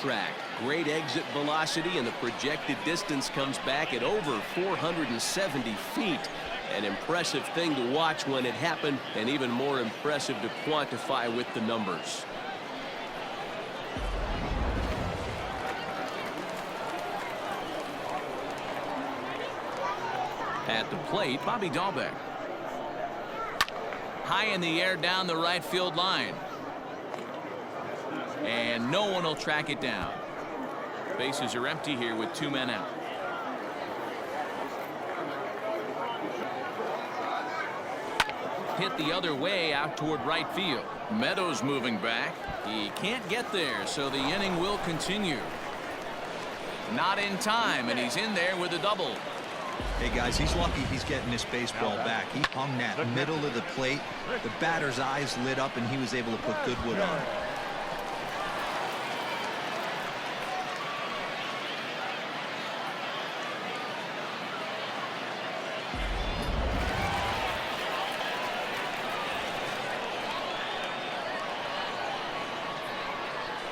track. Great exit velocity, and the projected distance comes back at over 470 feet. An impressive thing to watch when it happened, and even more impressive to quantify with the numbers. At the plate, Bobby Dahlbeck. High in the air down the right field line. And no one will track it down. Bases are empty here with 2 men out. Hit the other way out toward right field. Meadows moving back. He can't get there, so the inning will continue. Not in time, and he's in there with a double. Hey guys, he's lucky he's getting this baseball back. He hung that middle of the plate. The batter's eyes lit up, and he was able to put good wood on.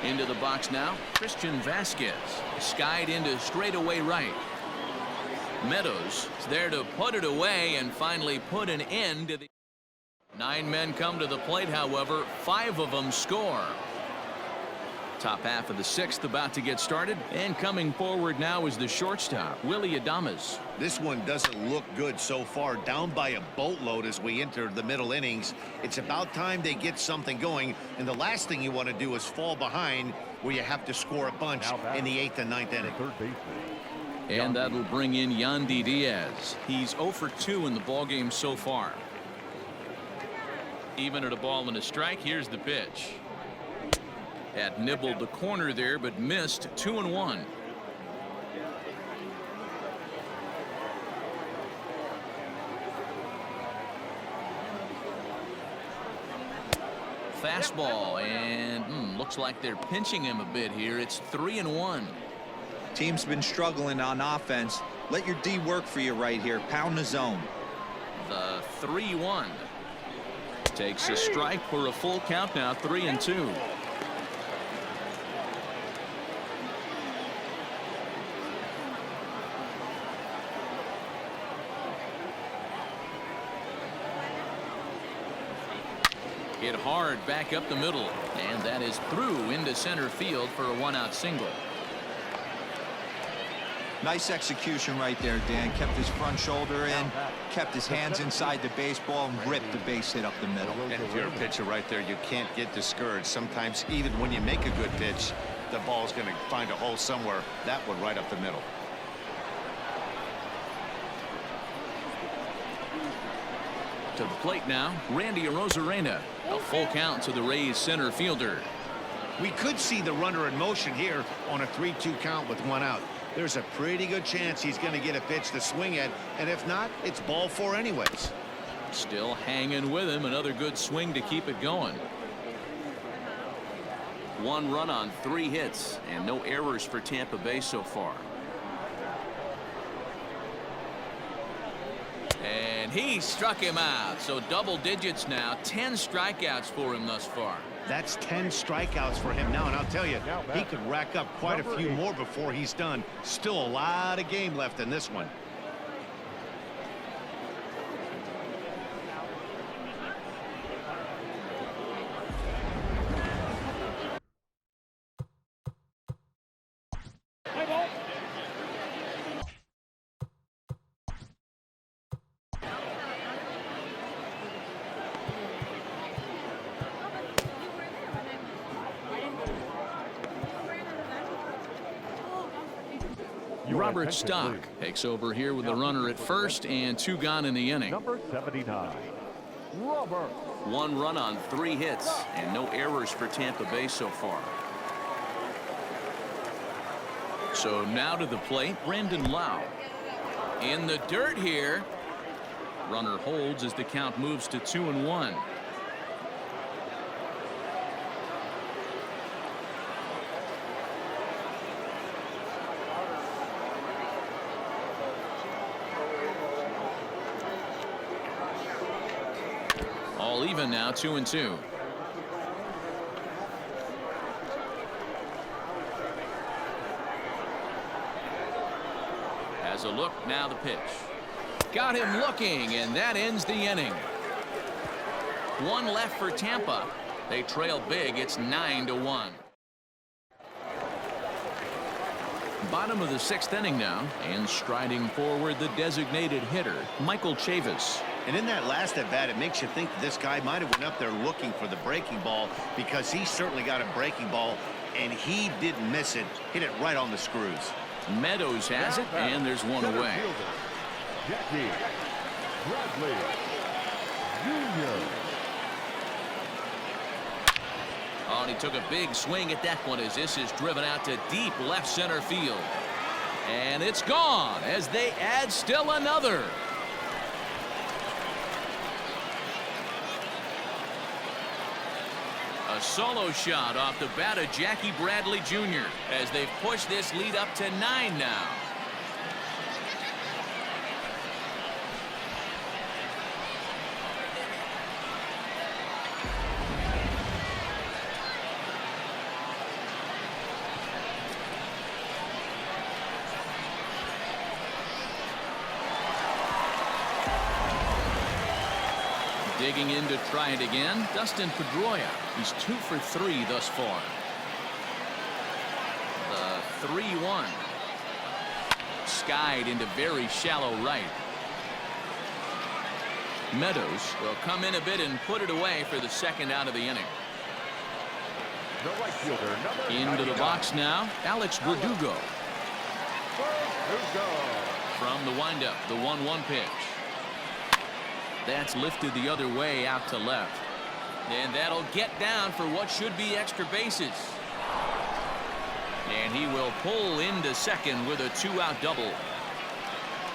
Into the box now, Christian Vasquez. Skied into straightaway right. Meadows is there to put it away and finally put an end to the 9 men come to the plate. However, 5 of them score. Top half of the 6th about to get started, and coming forward now is the shortstop, Willie Adames. This one doesn't look good so far. Down by a boatload as we enter the middle innings. It's about time they get something going, and the last thing you want to do is fall behind where you have to score a bunch in the 8th and 9th inning. And that'll bring in Yandy Diaz. He's 0 for 2 in the ballgame so far. Even at a ball and a strike, here's the pitch. Had nibbled the corner there, but missed. 2-1. Fastball, and looks like they're pinching him a bit here. It's 3-1. Team's been struggling on offense. Let your D work for you right here. Pound the zone. The 3-1. Takes a strike for a full count now. 3-2. Hit hard back up the middle, and that is through into center field for a 1-out single. Nice execution right there, Dan. Kept his front shoulder in, kept his hands inside the baseball, and ripped the base hit up the middle. And if you're a pitcher right there, you can't get discouraged. Sometimes even when you make a good pitch, the ball's going to find a hole somewhere. That one right up the middle. To the plate now, Randy Arozarena. A full count to the Rays center fielder. We could see the runner in motion here on a 3-2 count with 1 out. There's a pretty good chance he's going to get a pitch to swing at, and if not, it's ball 4 anyways. Still hanging with him. Another good swing to keep it going. 1 run on 3 hits, and no errors for Tampa Bay so far. And he struck him out. So double digits now. 10 strikeouts for him thus far. That's 10 strikeouts for him now, and I'll tell you, he could rack up quite a few more before he's done. Still a lot of game left in this one. Robert Stock takes over here with a runner at first and 2 gone in the inning. Number 79, Robert. 1 run on 3 hits and no errors for Tampa Bay so far. So now to the plate, Brandon Lau. In the dirt here. Runner holds as the count moves to 2-1. All even now, 2-2. Has a look, now the pitch. Got him looking, and that ends the inning. One left for Tampa. They trail big. It's 9-1. Bottom of the 6th inning now, and striding forward the designated hitter, Michael Chavis. And in that last at bat, it makes you think this guy might have went up there looking for the breaking ball, because he certainly got a breaking ball, and he didn't miss it. Hit it right on the screws. Meadows has it, and there's one away. Jackie Bradley Jr. Oh, and he took a big swing at that one as this is driven out to deep left center field. And it's gone as they add still another. A solo shot off the bat of Jackie Bradley Jr. as they've pushed this lead up to 9 now. Digging in to try it again, Dustin Pedroia. He's 2 for 3 thus far. The 3-1. Skied into very shallow right. Meadows will come in a bit and put it away for the 2nd out of the inning. The right fielder, number Into the box now, Alex Verdugo. From the windup, the 1-1 pitch. That's lifted the other way out to left. And that'll get down for what should be extra bases. And he will pull into second with a 2-out double.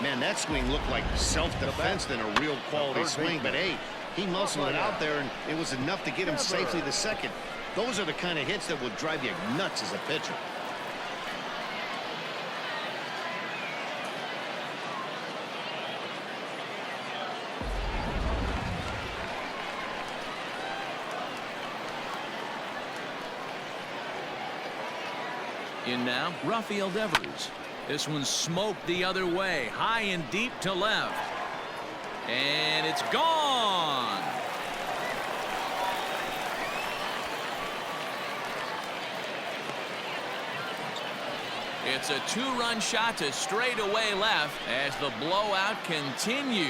Man, that swing looked like self-defense than a real quality swing. But, hey, he muscled it out there, and it was enough to get him safely to second. Those are the kind of hits that will drive you nuts as a pitcher. In now, Rafael Devers. This one smoked the other way, high and deep to left. And it's gone. It's a 2-run shot to straightaway left as the blowout continues.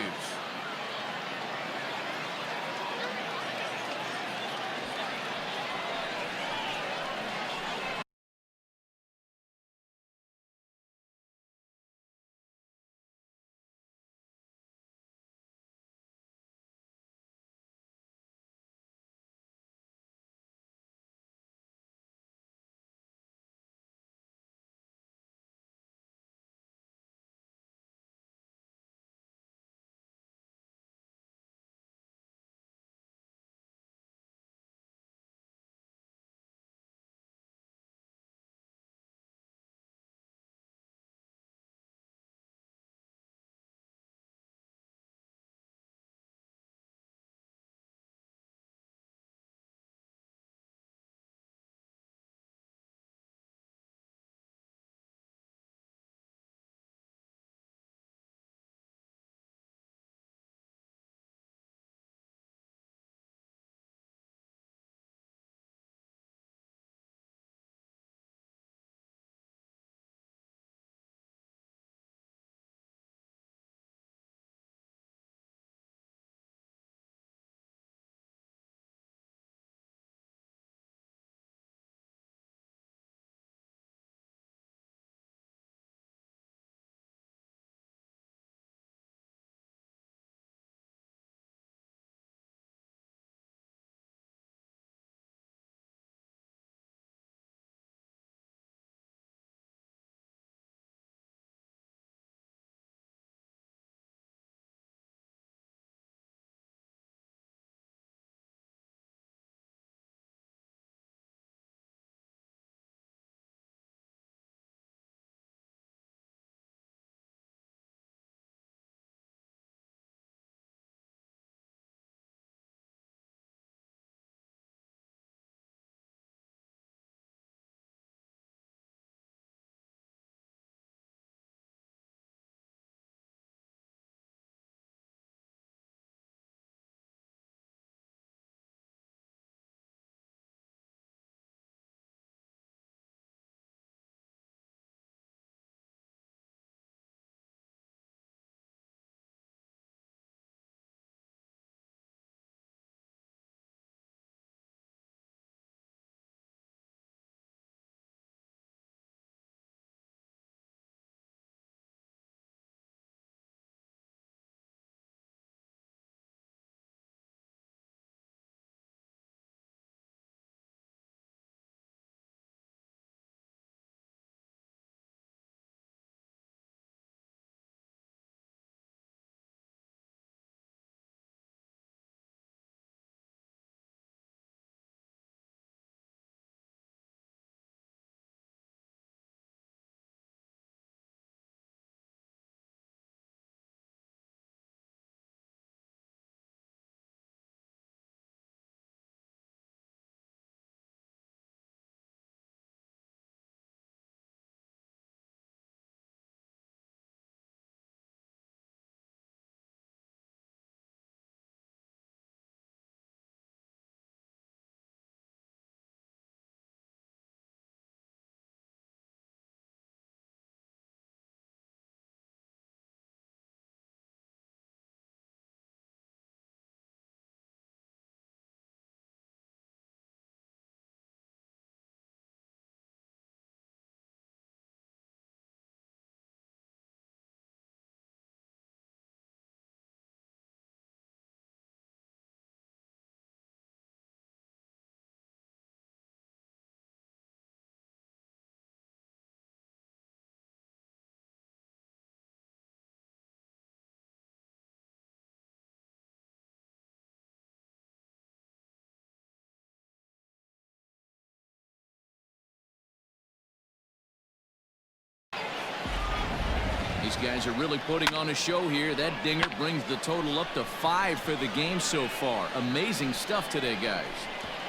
These guys are really putting on a show here. That dinger brings the total up to 5 for the game so far. Amazing stuff today, guys.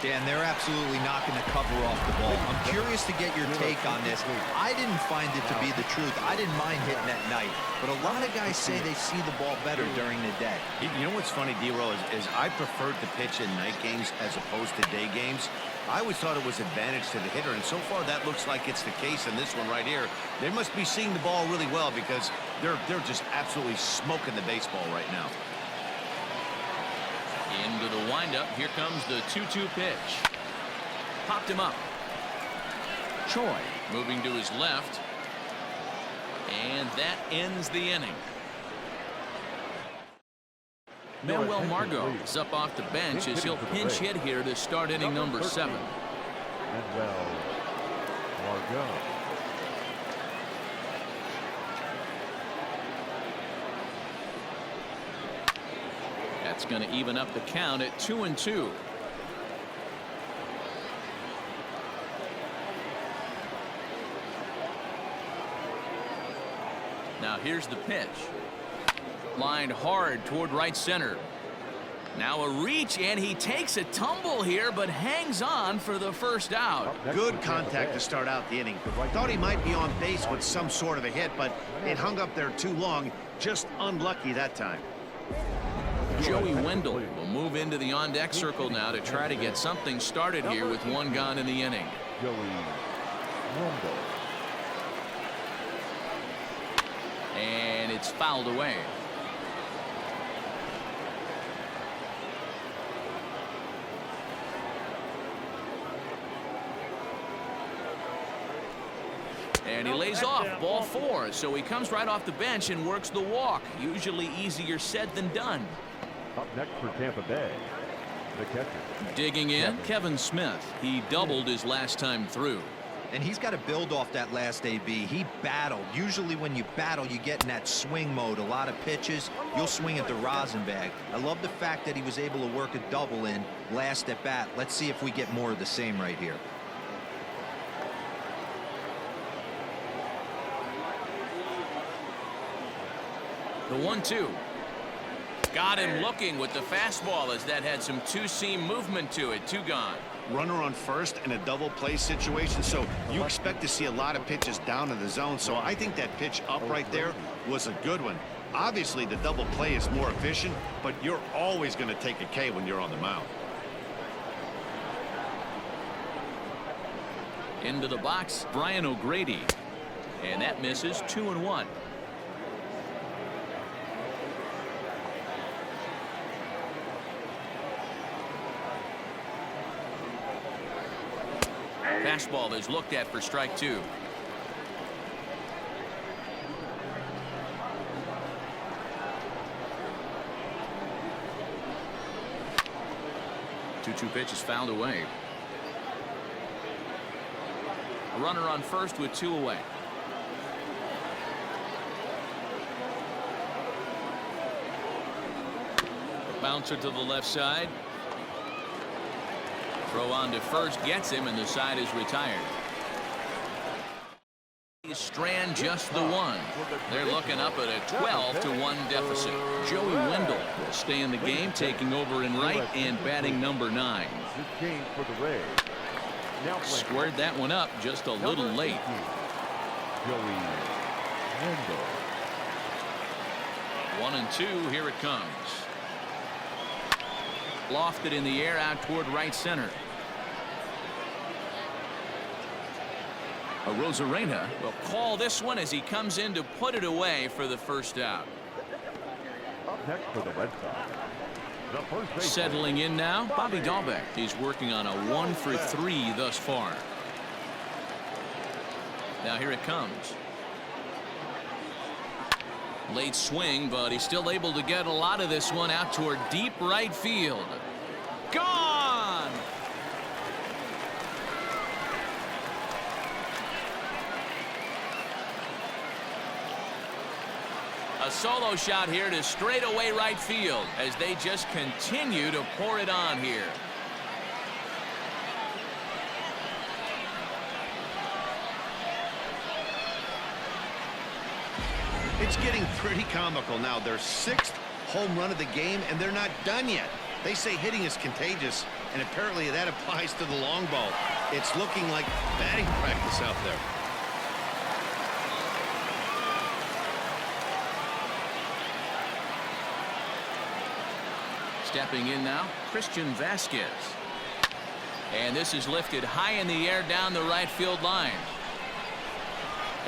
Dan, they're absolutely not going to cover off the ball. I'm curious to get your take on this. I didn't find it to be the truth. I didn't mind hitting at night, but a lot of guys say they see the ball better during the day. You know what's funny, D-Row, is I preferred to pitch in night games as opposed to day games. I always thought it was advantage to the hitter, and so far that looks like it's the case in this one right here. They must be seeing the ball really well because they're just absolutely smoking the baseball right now. Into the windup. Here comes the 2-2 pitch. Popped him up. Choi moving to his left. And that ends the inning. Manuel Margot is up off the bench as he'll pinch hit here to start inning number 7. Manuel Margot. That's going to even up the count at 2-2. Now here's the pitch. Lined hard toward right center. Now a reach, and he takes a tumble here, but hangs on for the first out. Good contact to start out the inning. Thought he might be on base with some sort of a hit, but it hung up there too long. Just unlucky that time. Joey Wendell will move into the on-deck circle now to try to get something started here with one gone in the inning. Joey Wendell. And it's fouled away. And he lays off, ball 4, so he comes right off the bench and works the walk. Usually easier said than done. Up next for Tampa Bay, the catcher. Digging in, Kevin Smith. He doubled his last time through. And he's got to build off that last AB. He battled. Usually when you battle, you get in that swing mode. A lot of pitches, you'll swing at the rosin bag. I love the fact that he was able to work a double in last at bat. Let's see if we get more of the same right here. The 1-2. Got him looking with the fastball as that had some two-seam movement to it. 2 gone. Runner on first in a double play situation, so you expect to see a lot of pitches down in the zone. So I think that pitch up right there was a good one. Obviously the double play is more efficient, but you're always going to take a K when you're on the mound. Into the box, Brian O'Grady, and that misses. 2-1. Fastball is looked at for strike 2. Two pitch is fouled away. A runner on first with 2 away. A bouncer to the left side. Throw on to first gets him, and the side is retired. Strand just the 1. They're looking up at a 12-1 deficit. Joey Wendell will stay in the game, taking over in right and batting number 9. Squared that one up just a little late. Joey Wendell. 1-2. Here it comes. Lofted in the air out toward right center. Rosarena will call this one as he comes in to put it away for the first out. Up next for the Red Sox, the first base. Settling in now, Bobby Dahlbeck. He's working on a 1-for-3 thus far. Now here it comes. Late swing, but he's still able to get a lot of this one out toward deep right field. Gone! A solo shot here to straightaway right field as they just continue to pour it on here. It's getting pretty comical now. Their 6th home run of the game, and they're not done yet. They say hitting is contagious, and apparently that applies to the long ball. It's looking like batting practice out there. Stepping in now, Christian Vasquez. And this is lifted high in the air down the right field line.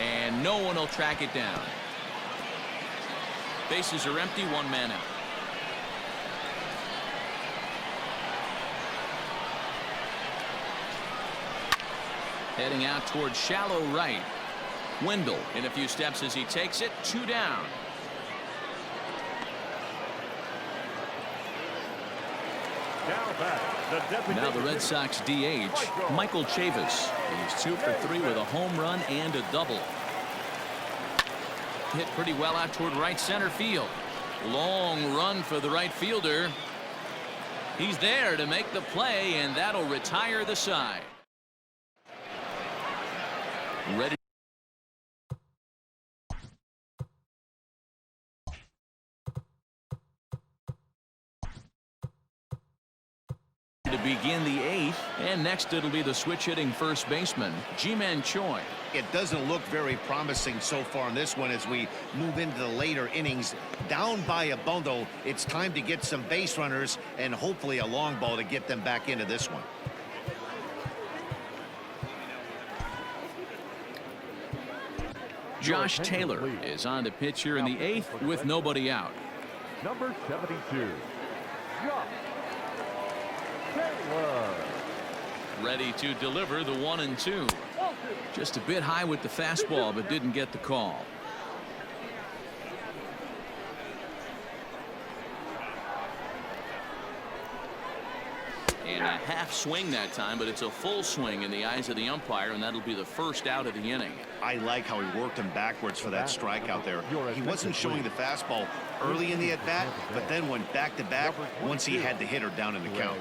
And no one will track it down. Bases are empty, 1 man out. Heading out towards shallow right. Wendell in a few steps as he takes it, 2 down. Now the Red Sox DH, Michael Chavis. He's 2 for 3 with a home run and a double. Hit pretty well out toward right center field. Long run for the right fielder. He's there to make the play, and that'll retire the side. Ready to begin the 8th, and next it'll be the switch hitting first baseman, Ji-Man Choi. It doesn't look very promising so far in this one as we move into the later innings. Down by a bundle, it's time to get some base runners and hopefully a long ball to get them back into this one. Josh Taylor is on the pitch here in the 8th with nobody out. Number 72, Josh Taylor. Ready to deliver the 1-2. Just a bit high with the fastball, but didn't get the call. And a half swing that time, but it's a full swing in the eyes of the umpire, and that'll be the first out of the inning. I like how he worked him backwards for that strikeout there. He wasn't showing the fastball early in the at-bat, but then went back-to-back once he had the hitter down in the count.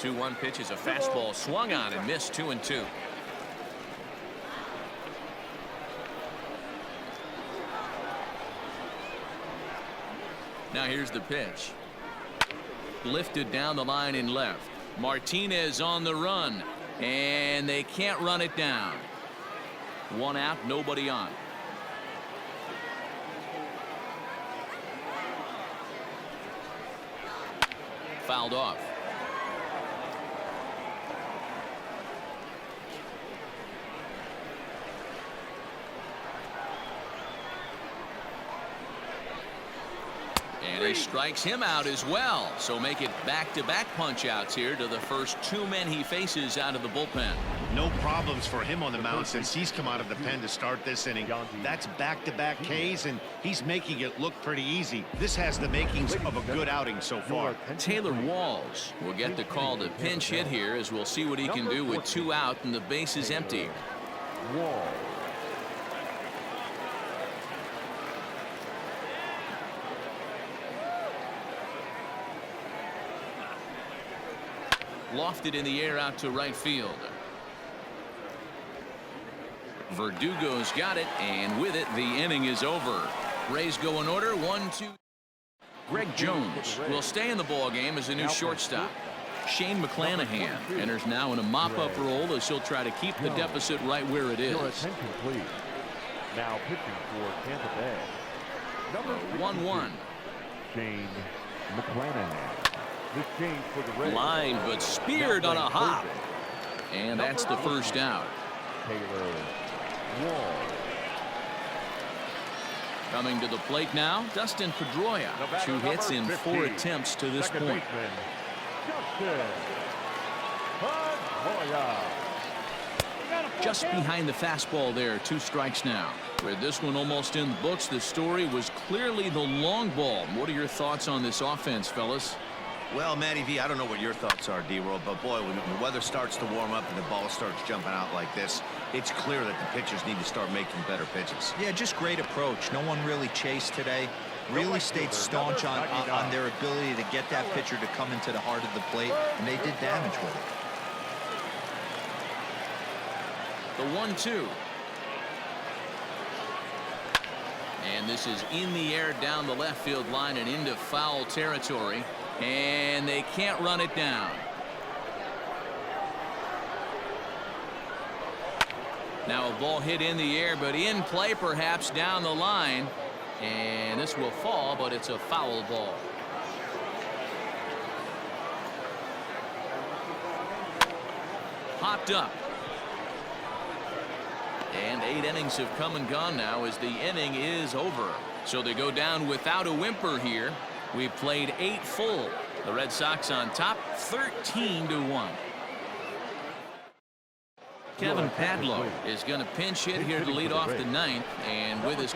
The 2-1 pitch is a fastball swung on and missed. 2-2. Now here's the pitch. Lifted down the line in left. Martinez on the run, and they can't run it down. 1 out, nobody on. Fouled off. And he strikes him out as well. So make it back-to-back punch-outs here to the first 2 men he faces out of the bullpen. No problems for him on the mound since he's come out of the pen to start this inning. That's back-to-back Ks, and he's making it look pretty easy. This has the makings of a good outing so far. Taylor Walls will get the call to pinch hit here, as we'll see what he can do with 2 out and the base is empty. Walls. Lofted in the air out to right field. Verdugo's got it, and with it the inning is over. Rays go in order, 1-2. Greg Jones will stay in the ball game as a new shortstop. Shane McClanahan enters now in a mop-up role as he'll try to keep the deficit right where it is. Your attention, please. Now pitching for Tampa Bay. Number 1-1. Shane McClanahan. This change for the Rays. Line, but speared on a hop. And that's the first out. Taylor Walls. Coming to the plate now, Dustin Pedroia. 2 hits in 4 attempts to this point. Just behind the fastball there, 2 strikes now. With this one almost in the books, the story was clearly the long ball. What are your thoughts on this offense, fellas? Well, Matty V, I don't know what your thoughts are, D-Roll, but boy, when the weather starts to warm up and the ball starts jumping out like this, it's clear that the pitchers need to start making better pitches. Yeah, just great approach. No one really chased today. Really stayed staunch on their ability to get that pitcher to come into the heart of the plate, and they did damage with it. The 1-2. And this is in the air down the left field line and into foul territory. And they can't run it down. Now a ball hit in the air, but in play perhaps down the line. And this will fall, but it's a foul ball. Popped up. And 8 innings have come and gone now as the inning is over. So they go down without a whimper here. We've played 8 full. The Red Sox on top 13-1. Kevin Padlow is going to pinch hit here to lead off the 9th, and with his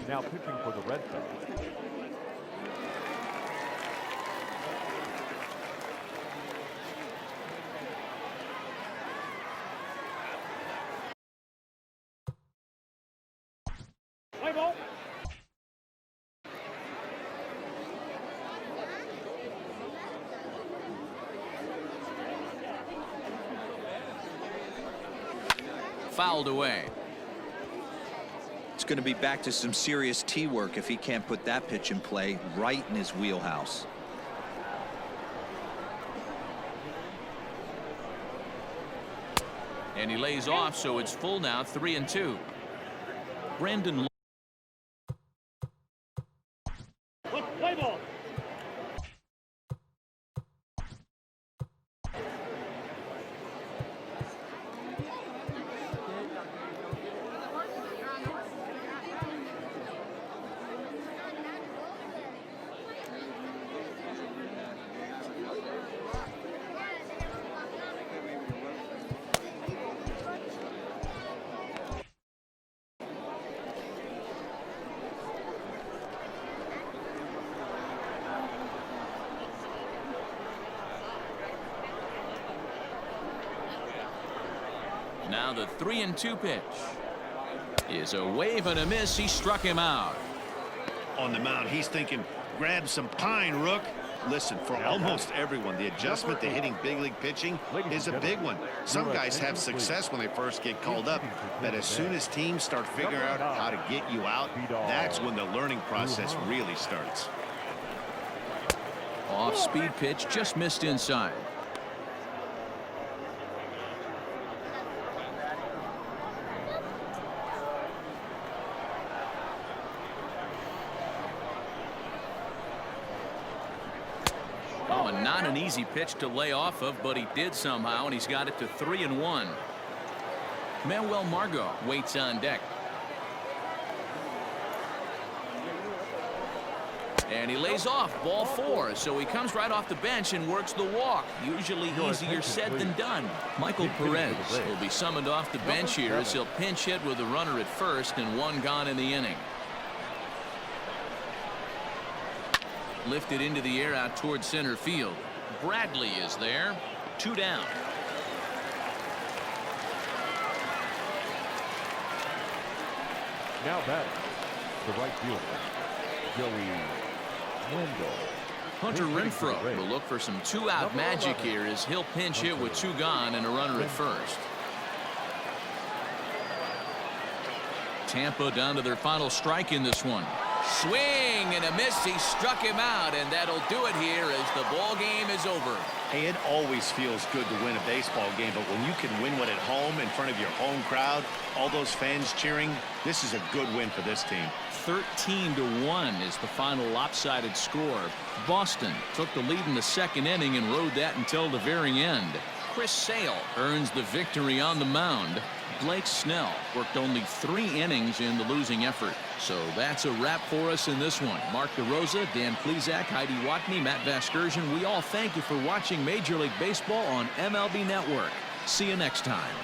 Now pitching for the Red Sox. fouled away. It's going to be back to some serious tee work if he can't put that pitch in play right in his wheelhouse. And he lays off, so it's full now, 3-2. Brandon. Play ball. Now the 3-2 pitch is a wave and a miss. He struck him out. On the mound, he's thinking, grab some pine, Rook. Listen, for almost everyone, the adjustment to hitting big league pitching is a big one. Some guys have success when they first get called up, but as soon as teams start figuring out how to get you out, that's when the learning process really starts. Off-speed pitch, just missed inside. Oh, and not an easy pitch to lay off of, but he did somehow, and he's got it to 3-1. Manuel Margot waits on deck. And he lays off, ball 4, so he comes right off the bench and works the walk. Usually easier said than done. Michael Perez will be summoned off the bench here as he'll pinch hit with a runner at first and 1 gone in the inning. Lifted into the air out towards center field. Bradley is there. 2 down. Now batting, the right fielder, Joey Wendell. Hunter Renfroe will look for some 2-out magic here as he'll pinch hit with 2 gone and a runner at first. Tampa down to their final strike in this one. Swing and a miss. He struck him out, and that'll do it here as the ball game is over. Hey, it always feels good to win a baseball game, but when you can win one at home in front of your home crowd, all those fans cheering, this is a good win for this team. 13-1 is the final lopsided score. Boston took the lead in the 2nd inning and rode that until the very end. Chris Sale earns the victory on the mound. Blake Snell worked only 3 innings in the losing effort. So that's a wrap for us in this one. Mark DeRosa, Dan Plesac, Heidi Watney, Matt Vasgersian. We all thank you for watching Major League Baseball on MLB Network. See you next time.